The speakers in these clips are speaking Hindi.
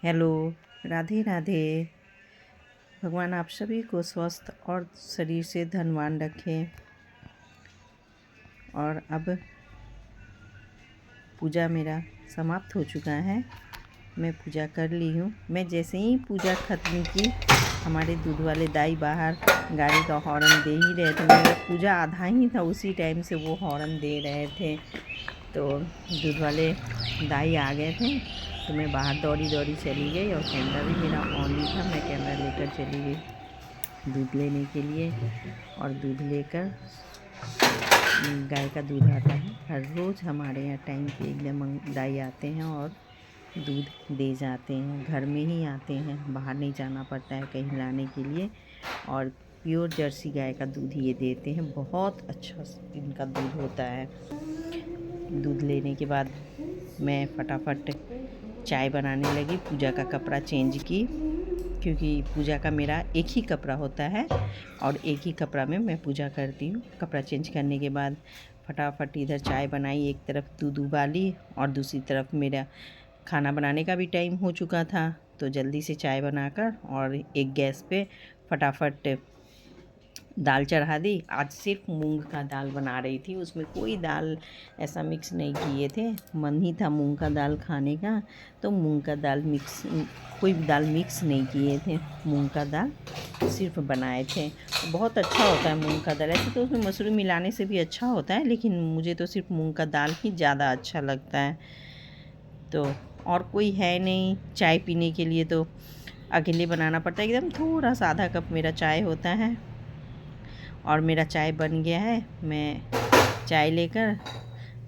हेलो, राधे राधे। भगवान आप सभी को स्वस्थ और शरीर से धनवान रखें। और अब पूजा मेरा समाप्त हो चुका है। मैं पूजा कर ली हूँ। मैं जैसे ही पूजा ख़त्म की, हमारे दूध वाले दाई बाहर गाड़ी का हॉर्न दे ही रहे थे। मेरा पूजा आधा ही था, उसी टाइम से वो हॉर्न दे रहे थे। तो दूध वाले दाई आ गए थे, तो मैं बाहर दौड़ी चली गई और कैमरा भी मेरा ऑन ही था। मैं कैमरा लेकर चली गई दूध लेने के लिए। और दूध लेकर, गाय का दूध आता है हर रोज़ हमारे यहाँ टाइम पे एकदम दाई आते हैं और दूध दे जाते हैं। घर में ही आते हैं, बाहर नहीं जाना पड़ता है कहीं लाने के लिए। और प्योर जर्सी गाय का दूध ये देते हैं। बहुत अच्छा इनका दूध होता है। दूध लेने के बाद मैं फटाफट चाय बनाने लगी। पूजा का कपड़ा चेंज की, क्योंकि पूजा का मेरा एक ही कपड़ा होता है और एक ही कपड़ा में मैं पूजा करती हूँ। कपड़ा चेंज करने के बाद फटाफट इधर चाय बनाई। एक तरफ दूध उबाली और दूसरी तरफ मेरा खाना बनाने का भी टाइम हो चुका था, तो जल्दी से चाय बनाकर और एक गैस पे फटाफट दाल चढ़ा दी। आज सिर्फ मूंग का दाल बना रही थी, उसमें कोई दाल ऐसा मिक्स नहीं किए थे। मन ही था मूंग का दाल खाने का, तो मूंग का दाल मिक्स, कोई दाल मिक्स नहीं किए थे। मूंग का दाल सिर्फ बनाए थे। बहुत अच्छा होता है मूंग का दाल। ऐसे तो उसमें मसूरी मिलाने से भी अच्छा होता है, लेकिन मुझे तो सिर्फ मूंग का दाल ही ज़्यादा अच्छा लगता है। तो और कोई है नहीं चाय पीने के लिए, तो अकेले बनाना पड़ता है। एकदम थोड़ा सा आधा कप मेरा चाय होता है और मेरा चाय बन गया है। मैं चाय लेकर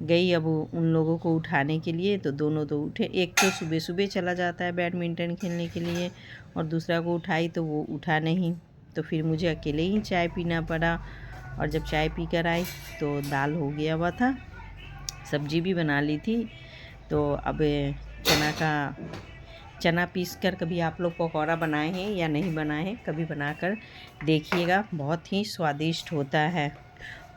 गई अब उन लोगों को उठाने के लिए, तो दोनों तो उठे। एक तो सुबह सुबह चला जाता है बैडमिंटन खेलने के लिए, और दूसरा को उठाई तो वो उठा नहीं, तो फिर मुझे अकेले ही चाय पीना पड़ा। और जब चाय पी कर आई तो दाल हो गया हुआ था, सब्जी भी बना ली थी। तो अब चना पीस कर, कभी आप लोग पकौड़ा बनाए हैं या नहीं बनाए हैं, कभी बनाकर देखिएगा, बहुत ही स्वादिष्ट होता है।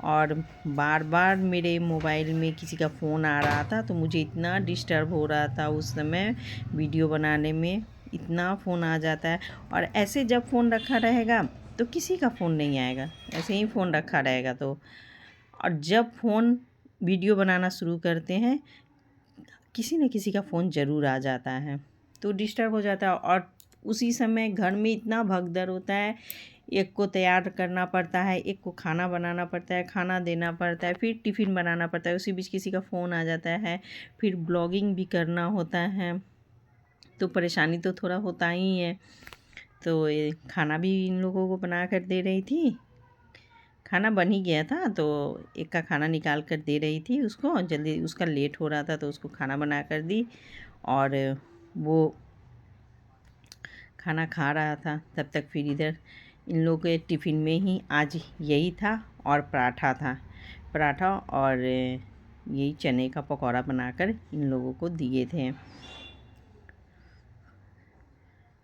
और बार बार मेरे मोबाइल में किसी का फ़ोन आ रहा था, तो मुझे इतना डिस्टर्ब हो रहा था उस समय वीडियो बनाने में। इतना फ़ोन आ जाता है, और ऐसे जब फ़ोन रखा रहेगा तो किसी का फ़ोन नहीं आएगा, ऐसे ही फ़ोन रखा रहेगा तो। और जब फ़ोन वीडियो बनाना शुरू करते हैं, किसी न किसी का फ़ोन ज़रूर आ जाता है, तो डिस्टर्ब हो जाता है। और उसी समय घर में इतना भगदड़ होता है, एक को तैयार करना पड़ता है, एक को खाना बनाना पड़ता है, खाना देना पड़ता है, फिर टिफ़िन बनाना पड़ता है, उसी बीच किसी का फ़ोन आ जाता है, फिर ब्लॉगिंग भी करना होता है, तो परेशानी तो थोड़ा होता ही है। तो ये खाना भी इन लोगों को बना कर दे रही थी। खाना बन ही गया था, तो एक का खाना निकाल कर दे रही थी उसको, जल्दी उसका लेट हो रहा था तो उसको खाना बना कर दी। और वो खाना खा रहा था, तब तक फिर इधर इन लोगों के टिफ़िन में ही आज यही था, और पराठा और यही चने का पकौड़ा बनाकर इन लोगों को दिए थे।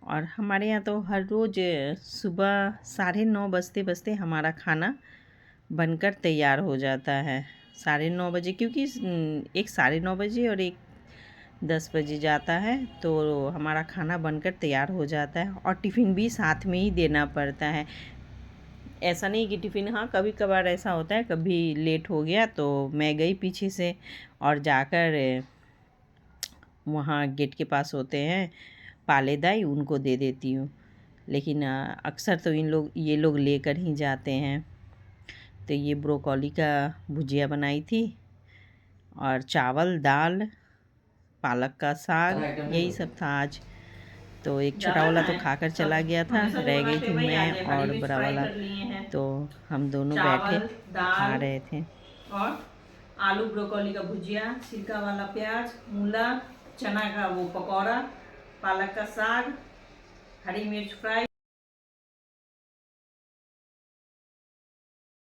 और हमारे यहाँ तो हर रोज़ सुबह 9:30 बजते बजते हमारा खाना बनकर तैयार हो जाता है। 9:30 बजे, क्योंकि एक 9:30 बजे और एक 10 बजे जाता है, तो हमारा खाना बनकर तैयार हो जाता है। और टिफ़िन भी साथ में ही देना पड़ता है। ऐसा नहीं कि टिफ़िन, हाँ कभी कभार ऐसा होता है, कभी लेट हो गया तो मैं गई पीछे से और जाकर वहाँ गेट के पास होते हैं पाले दाई, उनको दे देती हूँ। लेकिन अक्सर तो ये लोग लेकर ही जाते हैं। तो ये ब्रोकोली का भुजिया बनाई थी, और चावल, दाल, पालक का साग, यही सब था आज। तो एक छोटा वाला तो खाकर चला गया था, रह गई थी मैं और बड़ा वाला, तो हम दोनों बैठे खा रहे थे। और आलू ब्रोकोली का भुजिया, छिलका वाला प्याज, मूला, चना का वो पकौड़ा, पालक का साग, हरी मिर्च फ्राई।